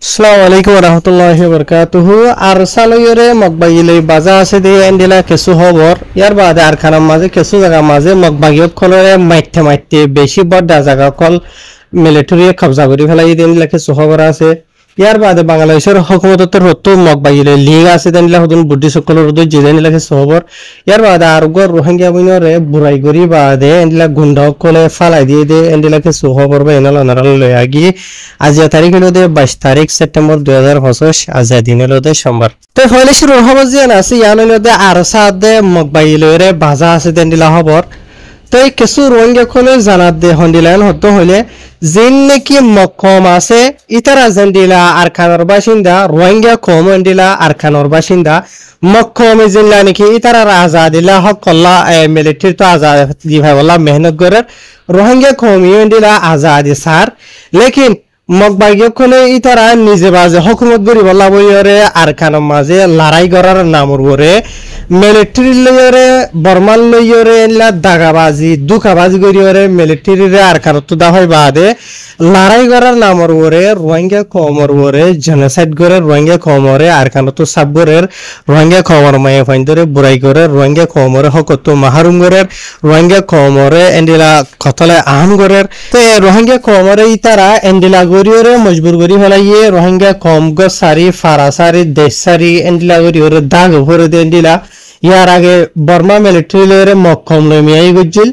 আসসালামু আলাইকুম রহমতুল্লাহি বরকাতুহু আর সালয়রে মগবাগিলে বাজা আছে দে এন্ডিলা কেসু হবর ইয়ার বাদে আর খানার মাঝে কেসু জায়গা মাঝে মগবাগিয়ত খলরে মাইতে মাইতে বেশি বড় জায়গা কল মিলিটারি কবজা করে ফেলাই এন্ডিলা কেসু হবর আছে ইয়ার বাদে বাংলাদেশের হুকুমতের হতো মগবাগিলে লিগ আছে এন্ডিলা হদুন বুদ্ধি সকলের হদু জিদেনিলা কেসু হবর ইয়ার বাদে আর গর রোহিঙ্গা বইনরে বুড়াই গরি বাদে এন্ডিলা গুন্ডা কলে ফালাই দিয়ে দে এন্ডিলা কেসু হবর বা এনাল নারাল লয় আগি আজ তারিখ হলো 22 তারিখ সেপ্টেম্বর 2025 আজ দিন হলো সোমবার তো হইলে শুরু হবো যে আছে ইয়ান হলো আর সাদে মগবাইলরে বাজা আছে দেন্ডিলা খবর তো এই কিছু রোহিঙ্গা কোলে জানাত দে হন্ডিলান হতো হইলে জিন নাকি মকম আছে ইতারা জেন্ডিলা আরখানোর বাসিন্দা রোহিঙ্গা কম এন্ডিলা আরখানোর বাসিন্দা মকম জিল্লা নাকি ইতারা আজাদিল্লা হক কল্লা মিলিটারি তো আজাদ দি ভাই বলা মেহনত করে রোহিঙ্গা কম এন্ডিলা আজাদি সার লেকিন মগবাগিয়কলে ইতারা নিজে বাজে হুকুমত গরি বলা বইরে আরখানোর মাঝে লড়াই করার নামর বরে মিলিটারি লইরে বর্মাল লইরে এলা দাগাবাজি দুকাবাজি করিরে মিলিটারি রে আরখানত দা হয় বাদে লড়াই করার নামর বরে রোহিঙ্গা কমর বরে জেনোসাইড করে রোহিঙ্গা কমরে আরখানত সাবগরের রোহিঙ্গা কমর মায়ে ফাইন্দরে বুড়াই করে রোহিঙ্গা কমরে হকত মাহরুম করে রোহিঙ্গা কমরে এন্ডিলা কতলে আহম করে তো রোহিঙ্গা কমরে ইতারা এন্ডিলা গরিয়রে মজবুর করি ফেলাইয়ে রোহিঙ্গা কম গো সারি ফারাসারি দেশসারি এন্ডিলা গরিয়রে দাগ ভরে দে এন্ডিলা ইয়ার আগে বর্মা মিলিটারি লরে মক্কম লমিয়াই গজিল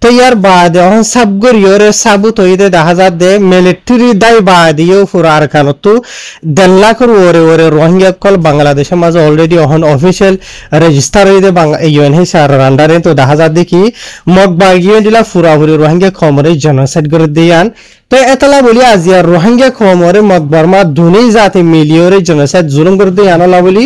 তো ইয়ার বাদে অহন সাব গরিয়রে সাবুত হইতে দেখা যা দে মিলিটারি দাই বাদিও ফুরার কানতু 1.5 লাখ ওরে ওরে রোহিঙ্গা কল বাংলাদেশের মাঝে অলরেডি অহন অফিশিয়াল রেজিস্টার হইতে ইউএনএইচআর আন্ডারে তো দেখা যা দেখি মগবাগিয়ে দিলা ফুরাফুরি রোহিঙ্গা কমরে জেনোসাইড করে দিয়ান তো এতলা বলি আজিয়া রোহিঙ্গা কমরে মগবর্মা দুনি জাতি মিলিয়রে জেনোসাইড জুলুম করে দিয়ে আনলা বলি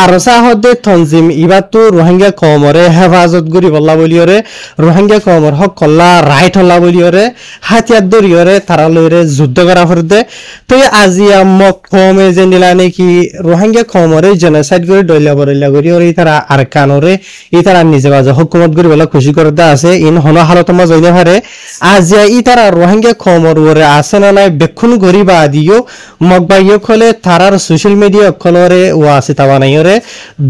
আর সাহদে তনজিম ইবাত তো রোহিঙ্গা কমরে হেফাজত করি বললা বলিয়রে রোহিঙ্গা কমর হক কল্লা রাইট হল্লা বলিয়রে হাতিয়ার দরিয়রে তারা লইরে যুদ্ধ করা ফরদে তো আজিয়া মগ কমে যে নিলা নাকি রোহিঙ্গা কমরে জেনোসাইড করে ডইলা বরিলা করিয়রে তারা আর কানরে তারা নিজে বাজে হুকুমত করি বলা খুশি করতে আছে ইন হন হালত মা জইনে পারে আজিয়া তারা রোহিঙ্গা কমর ওরে আছে না নাই বেক্ষুন গরিবা দিও মগবাইয় খলে তারার সোশ্যাল মিডিয়া খলরে ও আছে তাওয়া নাই রে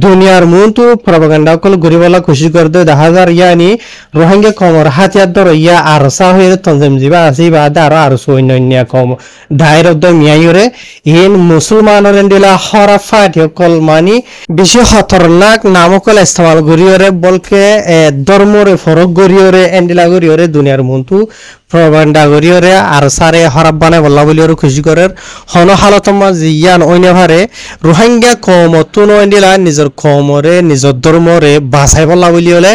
দুনিয়ার মন তো প্রপাগান্ডা কল গরিবালা খুশি করে দে 10000 ইয়ানি রোহিঙ্গা কমর হাতিয়ার দর ইয়া আর সা হয়ে তনজিম জিবা আছে বাদ আর সৈন্য কম দায়র দ মিয়াইরে ইন মুসলমানর এন্ডিলা হরাফাট কল মানি বেশি খতরনাক নামকল ইস্তেমাল গরিয়রে বলকে ধর্মরে ফরক গরিয়রে এন্ডিলা গরিয়রে দুনিয়ার মন তো প্রপাগান্ডা গরিয়রে আর সারে হরাব বানায় বল্লা বলিয়রে খুশি করে হন হালতমা জিয়ান অইনেভারে রোহিঙ্গা কম তুন এন্ডিলা নিজের কমরে নিজের ধর্মরে বাঁচাই বল্লা বলিয়লে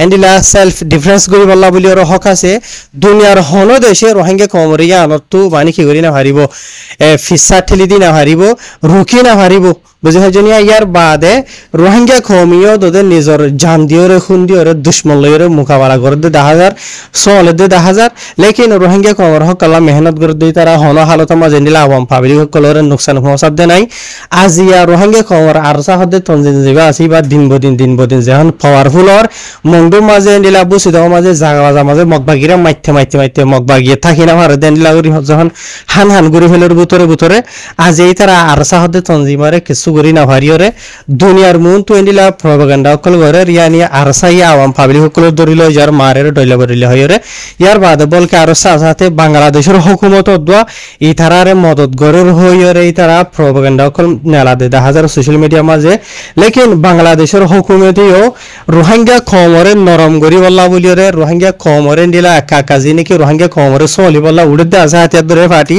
এন্ডিলা সেলফ ডিফেন্স করি বল্লা বলিয়রে হক আছে দুনিয়ার হন দেশে রোহিঙ্গা কমরে ইয়ানতো মানে কি করি না হারিব ফিসা ঠেলি দি না হারিব রুকি না হারিব বুঝে হজনিয়া ইয়ার বাদে রোহিঙ্গা কমিও তোদের নিজের জান দিওরে খুন দিওরে দুশ্মন লইরে মোকাবেলা করে দে 10000 সোলে দে 10000 লেকিন রোহিঙ্গা কমর হক আল্লাহ মেহনত করে দেই তারা হন হালত মাঝে নিলা আওয়াম পাবলিক কলরে নুকসান পৌঁছাব দে নাই আজিয়া রোহিঙ্গা কমর আরসা হদে তনজিন জিবা আসি বা দিন বদিন যেহন পাওয়ারফুলর মংডু মাঝে নিলা বুসি দাও মাঝে জাগা মাঝে মগবাগিরা মাইতে মগবাগিয়ে থাকি না ভারে দেন নিলা যখন হান গুরি ফেলের বুতরে আজি তারা আরসা হদে তনজিমারে কিছু গরি না ভারিয়রে দুনিয়ার মন তো এন্ডিলা প্রপাগান্ডা কল করে ইয়ানি আরসাই আওয়াম পাবলিক কল দরিল যার মারের ডইলা বরিলে হয়রে ইয়ার বাদে বলকে আরসা সাথে বাংলাদেশের হুকুমত দোয়া ইতারারে মদত গরর হইরে ইতারা প্রপাগান্ডা কল নেলা দে 10000 সোশ্যাল মিডিয়া মাঝে লেকিন বাংলাদেশের হুকুমতেও রোহিঙ্গা কমরে নরম গরি বল্লা বলিয়রে রোহিঙ্গা কমরে এন্ডিলা কাকাজি নাকি রোহিঙ্গা কমরে সলি বল্লা উড়ে দে আছে হাতিয়ার ধরে ফাটি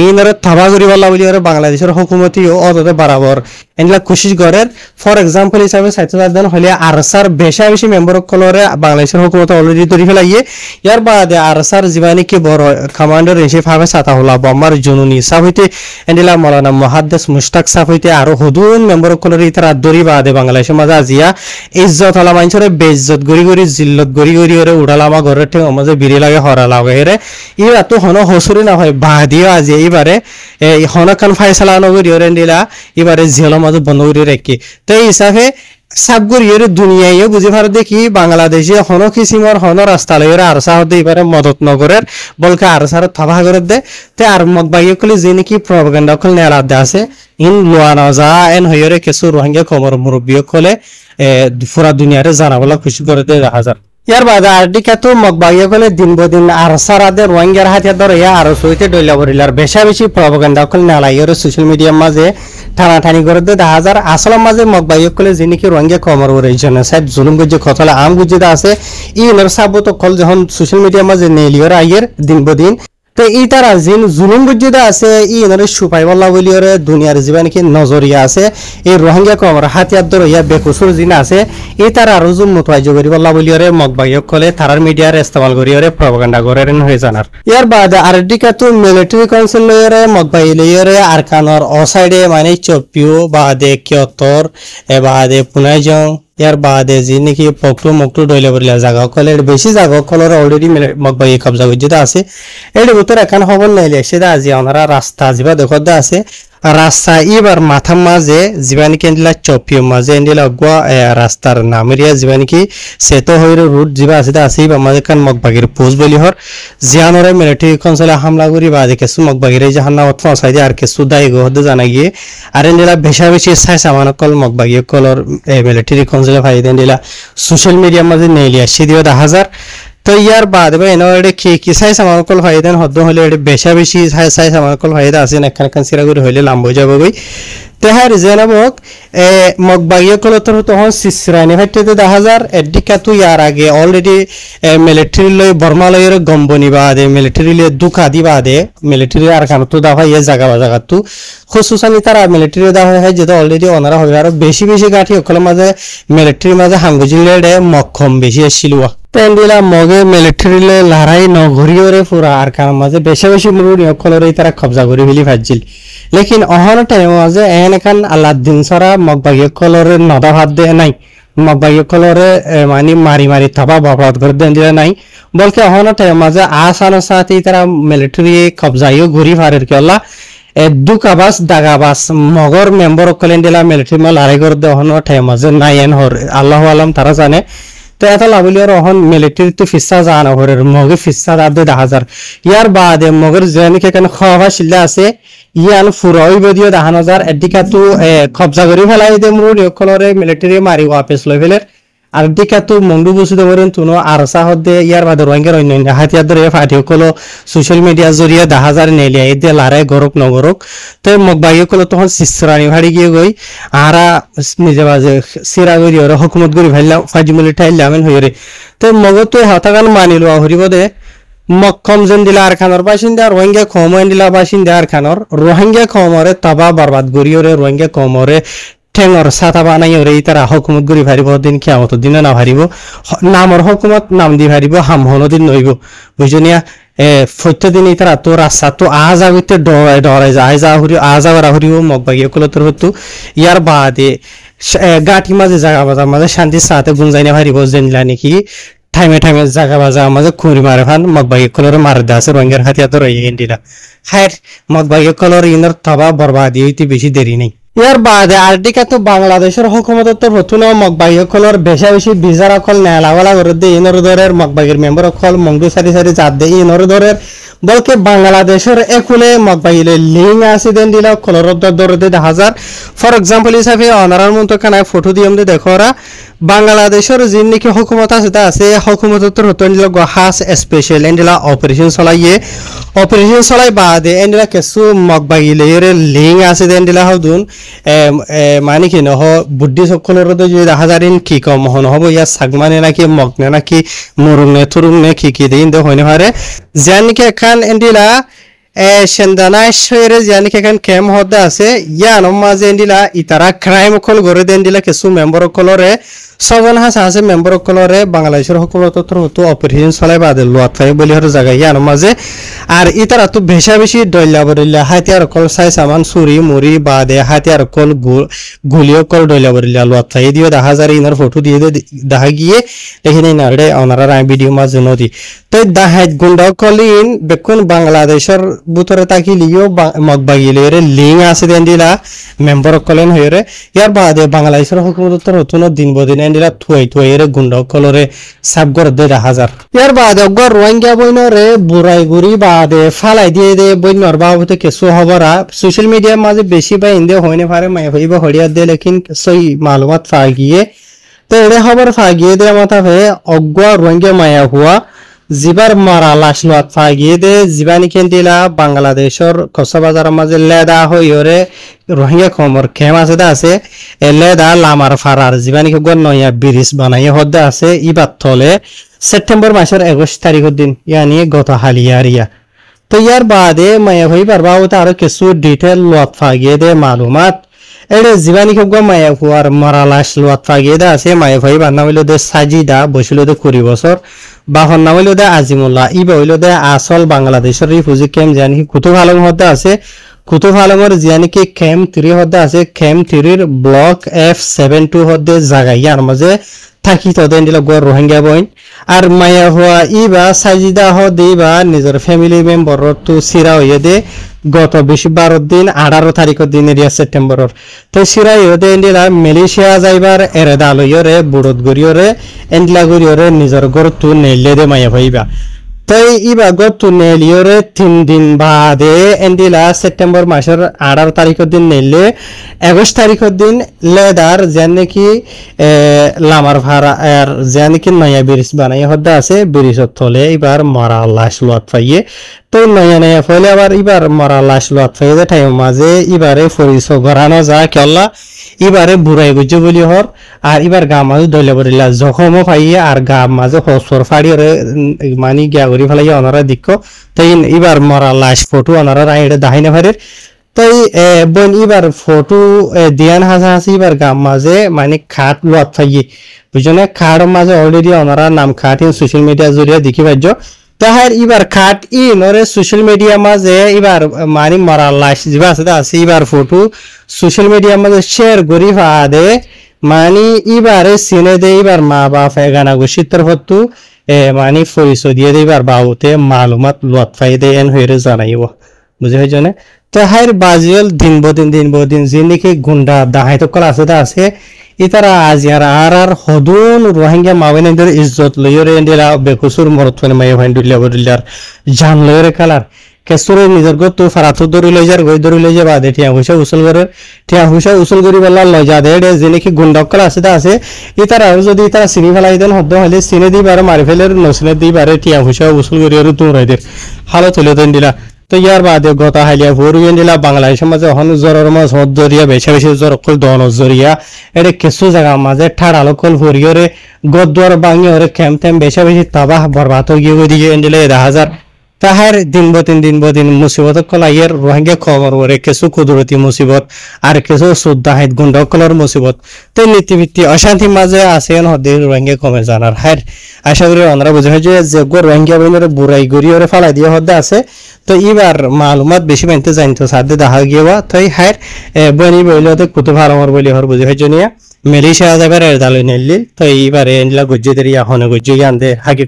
ইনরে থাবা গরি বল্লা বলিয়রে বাংলাদেশের হুকুমতেও অদতে বরাবর এন্ডিলা কোশিশ করে ফর এক্সাম্পল হিসাবে সাইতদান হলে আরসার বেশি মেম্বার কলরে বাংলাদেশের হুকুমত অলরেডি তৈরি ফেলাইয়ে ইয়ার বাদে আরসার জীবানী কি বড় কমান্ডার ইন চিফ হবে সাতাহুল্লাহ বম্মার জুনুনি সাহ হইতে এন্ডিলা মাওলানা মুহাদ্দিস মুশতাক সাহ হইতে আর হুদুন মেম্বার কলরে ইতারা দরি বাদে বাংলাদেশের মাঝে আজিয়া ইজ্জত আলা মাইনছরে বেইজ্জত গরি জিল্লত গরি ওরে উড়ালামা ঘরে ঠিক মাঝে বিরি লাগে হরা লাগে রে ইয়া তো হন হসুরি না হয় বাদিও আজি এবারে হন কান ফায়সালা নগরি ওরে এন্ডিলা এবারে জিলা মাঝে বন্ধ করে রাখি তো এই হিসাবে সাবগুরিয়ের দুনিয়ায় বুঝি পারে দেখি বাংলাদেশে হন কিসিমর হন রাস্তা লইয়ের আরসা হতে এবারে মদত নগরের বলকে আরসার থাবা করে দে তে আর মগবাইয়ে কলে যে নাকি প্রপাগান্ডা কল নেলা দে আছে ইন লোয়ানা যা এন হইরে কিছু রোহিঙ্গা কমর মুরব্বী কলে পুরা দুনিয়ারে জানাবলা খুশি করে দে হাজার ইয়ার বাদে আর্টিকা তো মগবাইয়ে কলে দিন বদিন আরসার আদে রোহিঙ্গার হাতিয়া ধরে আর সইতে ডইলা বরিলার বেশা বেশি প্রপাগান্ডা কল নেলা ইয়ের সোশ্যাল মিডিয়ার মাঝে টানাটানি করে দে 10,000 আসলের মাঝে মগবাইয়ে কলে যে নাকি রোহিঙ্গা কমর ওরেজন সাইড জুলুম গজ্জে খতলে আম গুজিদা আছে ই নর সাবত কল যখন সোশ্যাল মিডিয়ার মাঝে নেলিয়র আইয়ের দিন বদিন তো ই তারা জিন জুলুম গজ্জিদা আছে ই নরে সুপাই বল্লা বলিয়রে দুনিয়ার জীবা নাকি নজরিয়া আছে এই রোহিঙ্গা কমর হাতিয়ার ধরে ইয়া বেকুসুর জিন আছে ই তারা আরো জুম মতোয়াই জগরি বল্লা বলিয়রে মগবাইয়ে কলে তারার মিডিয়ার ইস্তেমাল করিয়রে প্রপাগান্ডা করেন হয়ে জানার ইয়ার বাদে আরডিকা তো মিলিটারি কাউন্সিল লয়রে মগবাই লয়রে আরকানর অ সাইডে মানে চপিও বাদে কিয়তর এ বাদে পুনাইজং ইয়ার বাদে যে নাকি পকটু মকটু ডইলে বরিলা জায়গা কলে বেশি জায়গা কলর অলরেডি মগবাই কবজা গজ্জিদা আছে এর ভিতর এখন খবর নাইলে সেটা আজি ওনারা রাস্তা যিবা দেখত আছে রাস্তা এবার মাথার মাঝে জীবানি কেন্দ্রিলা চপিও মাঝে এন্ডিলা গোয়া রাস্তার নামেরিয়া জীবানি কি সেতো হইরে রুট যিবা আছে আছে বা মাঝে কান মগবাগির পোস্ট বলি হর জিয়ানরে মিলিটারি কাউন্সিলে হামলা করি বাদে কিছু মগবাগিরে জাহান্না অথবা সাইদে আর কিছু দায়ী গহদ জানা গিয়ে আর এন্ডিলা বেশা বেশি সাই সামান কল মগবাগি কলর মিলিটারি কাউন্সিলে ফাইদে এন্ডিলা সোশ্যাল মিডিয়ার মাঝে নেলিয়া সিদিও 10,000 তো ইয়ার বাদ বা এনে কি সাই সামান কল ফাইদেন হদ্দ হলে বেশা বেশি সাই সামান কল ফাইদা আছে একখান সিরা করে হইলে লাম্ব যাবো গই তেহার জেনাবক মগবাগিয়ে কল তখন সিসরানি ফাইতে 10,000 এডিকা তো ইয়ার আগে অলরেডি মিলিটারি লই বর্মা লইয়ের গম্বনি বাদে মিলিটারি লই দুকা দি বাদে মিলিটারি আর কান তো দাফা ইয়ে জায়গা তো খুসুসানি তারা মিলিটারি দাফা হয় যেটা অলরেডি ওনারা হবে আর বেশি বেশি গাঠি ওকল মাঝে মিলিটারি মাঝে হাঙ্গুজিলে মক্ষম বেশি আসছিল তেন্দিলা মগে মিলিটারিলে লড়াই নগরিয়রে পুরা আর কান মাঝে বেশি বেশি মুরুনি ওকলরে তারা কবজা করে ফেলি ফাজিল লেকিন অহন টাইম মাঝে এখান আলাদিন সরা মগবাগিয়ে কলরে নদা ভাত দে নাই মগবাগিয়ে কলরে মানে মারি থাবা বরবাদ করে দেন দিলে নাই বলকে অহন টাইম মাঝে আসানো সাথে তারা মিলিটারি কবজাইও ঘুরি ফারের কেলা দুকাবাস দাগাবাস মগর মেম্বার কলেন্ডিলা মিলিটারি মা লড়াই করে দে অহন টাইম মাঝে নাই এন হর আল্লাহ আলম তারা জানে তো এত লাভলিয়ার অহন মিলিটারি তো ফিসা জানা হরের মগে ফিসা দার 10,000 ইয়ার বাদে মগর জেনিকে কেন খাওয়া শিল্লা আছে ইয়ান ফুরই বদিও 10,000 এদিকা তো কবজা করে ফেলাই দে মুরুড কলরে মিলিটারি মারি ওয়াপস লই ফেলের আর দিকা তো মন্ডু বুঝতে পারেন তুনো আরসা হদে ইয়ার বাদে রোহিঙ্গার অন্য হাতিয়ার ধরে ফাটিও কলো সোশ্যাল মিডিয়া জরিয়া 10,000 নেলিয়া এতে লারে গরক নগরক তো মগবাইয়ে কলো তখন সিসরানি ভাড়ি গিয়ে গই আরা নিজে বাজে সিরা গরি ওরা হুকুমত গরি ভাইলা ফাজিমুলি ঠাইলা আমেন হইরে তো মগত তো হাতাগান মানিলো হরিব দে মক্কম যেন দিলা আর খানর বাসিন্দা রোহিঙ্গা খমন দিলা বাসিন্দা আর খানর রোহিঙ্গা খমরে তাবা বরবাদ গরিয়রে রোহিঙ্গা খমরে ঠেঙর ছাতা বানাই ওরে তারা হুকুমত গরি ভারিব দিন কিয়ামত দিনে না ভারিব নামর হুকুমত নাম দি ভারিব হাম হনো দিন নইব বুঝনিয়া প্রত্যেকদিন তারা তো রাস্তা তো আজা হইতে ডরাই যায় আজা করা হরিব মগবাগিয়ে কলতর হতো ইয়ার বাদে গাঁঠি মাঝে জায়গা বাজার মাঝে শান্তির সাথে গুঞ্জাইনে ভারিব জেনলা নাকি টাইমে জায়গা বাজা মাঝে খুঁড়ি মারে ফান মগবাগিয়ে কলরে মারে দে আছে রোহিঙ্গার হাতিয়া তো রয়ে গেন্ডিলা খায়ের মগবাগিয়ে কলর ইনর তবা বরবাদি হইতে বেশি দেরি নেই ইয়ার বাদে আর্টিকা তো বাংলাদেশের হুকুমত নতুন মগবাগিয়ে কলর বেশা বেশি বিজার অকল নেলাওয়ালা করে দে ইনর ধরের মগবাগির মেম্বার অকল মংডু সারি জাত দে ইনর ধরের বলকে বাংলাদেশের একুলে মগবাগিলে লিঙ্ক আছে দেন দিলা কলর ধরে দে 10,000 ফর এক্সাম্পল হিসাবে অনারার মতো কানায় ফটো দিয়ম দে দেখো ওরা বাংলাদেশের যে নাকি হুকুমত আছে তা আছে হুকুমত হতো এন্ডিলা হাস স্পেশাল এন্ডিলা অপারেশন চলাই বাদে এন্ডিলা কিছু মগবাগিলে লিঙ্ক আছে দেন দিলা হদুন মানে কি নহ বুদ্ধি সকলের যে 10,000 কি কম হন হব ইয়া সাগমানে নাকি মগনে নাকি মরুংনে থুরুংনে কি দিন দে হইনে পারে জানিকে খান এন্ডিলা সেন্দানাই শহরে জানিকে খান কেম হদা আছে ইয়ান মাঝে এন্ডিলা ইতারা ক্রাইম কল গরে দেন দিলা কিছু মেম্বার কলরে ছজন আছে মেম্বার কলরে বাংলাদেশের হুকুমত হতো অপারেশন চলাই বাদে লোয়াত ফাই বলি হর জায়গা ইয়ান মাঝে আর ইতারা তো বেশা বেশি ডইলা বরিলা হাতিয়ার কল সাই সামান চুরি মুড়ি বাদে হাতিয়ার কল গুলিও কল ডইলা বরিলা লোয়াত ফাই দিও 10,000 ইনার ফটো দিয়ে দেখা গিয়ে এখানে নারে ওনারা ভিডিও মাঝে নদী তো দাহাত গুন্ডা কলিন বেকুন বাংলাদেশের বুতরে তাকিলিও মগবাগিলের লিঙ্ক আছে দেন দিলা মেম্বার কলেন হইরে ইয়ার বাদে বাংলাদেশের হুকুমতের হতুন দিন বদিন এন্ডিলা থুয়াইরে গুন্ড কলরে সাবগর দে হাজার ইয়ার বাদে অগর রোহিঙ্গা বইনরে বুড়াই গুড়ি বাদে ফালাই দিয়ে দে বইনর বাবুতে কিছু হবরা সোশ্যাল মিডিয়ার মাঝে বেশি বা ইন্দে হইনে পারে মাই হইবা হড়িয়া দে লেকিন সই মালুমাত ফা গিয়ে তো এড়ে খবর ফা গিয়ে দে মাথা ভে অগা রোহিঙ্গা মায়া হুয়া জিবার মারা লাশ লোয়াত ফা গিয়ে দে জিবানি কেন্দিলা বাংলাদেশের কক্সবাজারের মাঝে লেদা হইরে রোহিঙ্গা খমর খেম আছে দা আছে এ লেদা লামার ফারার জিবানি গন নয়া ব্রিজ বানাইয়ে হদ্দা আছে ইবাত থলে সেপ্টেম্বর মাসের 21 তারিখের দিন ইয়ানি গত হালিয়ারিয়া তো ইয়ার বাদে মায়া ভাই বারবাউতে আরো কিছু ডিটেল লোয়াত ফা গিয়ে দে মালুমাত এড়ে জীবানী খুব মায়া হুয়ার মরা লাশ লোয়াত ফা গিয়ে দে আছে মায়া ভাই বান্না হইল দে সাজিদা বসিল দে 20 বছর বাহন নাম হইল দে আজিমুল্লাহ ইবা হইল দে আসল বাংলাদেশের রিফিউজি ক্যাম্প জানি কুতুব আলম হদ্দা আছে কুতুব আলমের জানি কি ক্যাম্প 3 হদ্দা আছে ক্যাম্প 3 ব্লক F72 হদ্দে জায়গায় মাঝে থাকি তো দেন দিল গর রোহিঙ্গা বইন আর মায়া হওয়া ইবা সাজিদা দিবা নিজের ফ্যামিলি মেম্বার তো সিরা হইয়ে দে গত 12 দিন 18 তারিখের দিন এরিয়া সেপ্টেম্বরের তো সিরা হইয়ে দে এন্ডিলা মালয়েশিয়া যাইবার এরেদা লইরে বুড়ত গরিয়রে এন্ডলা গরিয়রে নিজের ঘর তো নেলে দে মায়া ভাইবা তাই ইবা গত নেলিয়রে 3 দিন বাদে এন্ডিলা সেপ্টেম্বর মাসের 18 তারিখের দিন নেলে 21 তারিখের দিন লেদার যেন নাকি লামার ভাড়া আর যেন নাকি নয়া ব্রিজ বানাই হদ্দা আছে ব্রিজের তলে এবার মরা লাশ লোয়াত পাইয়ে তো নয়া ফলে আবার এবার মরা লাশ লোয়াত পাইয়ে যে টাইম মাঝে এবারে পরিচয় করানো যায় কেলা এবারে বুড়াই গুজে বলি হর আর এবার গা মাঝে দইলে বলিলা জখমও পাইয়ে আর গা মাঝে হসর ফাড়িয়ে মানে গিয়া করি ফেলাইয়া ওনারা দিক্ষ তাই এবার মরা লাশ ফটো ওনারা রাইডে দাহিনে ফারের তাই বোন এবার ফটো দিয়ান হাসা হাসি এবার গা মাঝে মানে খাট লোয়াত পাইয়ে বুঝছো খাট মাঝে অলরেডি ওনারা নাম খাট সোশ্যাল মিডিয়া জরিয়া দেখি পাইছ তাহার এবার খাট নরে সোশ্যাল মিডিয়া মাঝে এবার মানে মরা লাশ যা আছে এবার ফটো সোশ্যাল মিডিয়া মাঝে শেয়ার করি ফাদে মানে এবারে সিনে দে এবার মা বাপ এগানা গুছির তরফতু মানে পরিচয় দিয়ে এবার বাবুতে মালুমাত লোয়াত ফাই দে এন হইরে জানাইব বুঝে হয়েছে না তাহার বাজিল দিন বদিন যিনিকে গুন্ডা দাহাই তো কল আছে ইতারা আজিয়ার আর হদুন রোহিঙ্গা মাওয়েনদের ইজ্জত লইরে এন্ডিলা বেকুসুর মরতফনে মাই ভাইন্ডুলিয়া বদুলিয়ার জান লইরে কালার কেসরে নিজের গো তো ফারাতু দরি লই যার গই দরি লই যাবা দে টিয়া হুসা উসুল করে বল্লা লই যা দে যিনিকে গুন্ডা কল আছে ইতারা যদি ইতারা সিনি ফেলাই দেন হদ্দ হলে সিনে দিবার মারি ফেলের নসনে দিবারে টিয়া হুসা উসুল করে আর তুরাই দের হালো তুলে দেন দিলা তো ইয়ার বাদে গতা হাইলিয়া ভরুয়েন দিলা বাংলাদেশের মাঝে হন জ্বরের মাঝ হদ জরিয়া বেশি জ্বর কল দন জরিয়া এটা কিছু জায়গা মাঝে ঠাড়ালো কল ভরিয়রে গদ্দুয়ার বাঙিয়রে ক্যাম্প ট্যাম্প বেশি তাবাহ বরবাদ গিয়ে ওইদিকে এন্ডিলে 1000 তাহার দিন বদিন মুসিবত কলাইয়ের রোহিঙ্গা খবর ওরে কিছু কুদরতি মুসিবত আর কিছু সুদ্দাহিত গুন্ডকলর মুসিবত তো নীতিভিত্তি অশান্তি মাঝে আছে হদে রোহিঙ্গা কমে জানার হার আশা করি ওনারা বুঝে যে গো রোহিঙ্গা বইনরে বুড়াই গড়িয়ে ফালাই দিয়ে হদে আছে তো এবার মালুমাত বেশি মানতে জানতো সাথে দেখা গিয়েবা তো হার বনি বইলতে কুতুব আলমর বলি হর বুঝে হয়েছে নিয়ে মালয়েশিয়া যাবার দালই নেলি তো এইবারে এনলা গজ্জে দেরিয়া হনে গজ্জে আনতে হাকি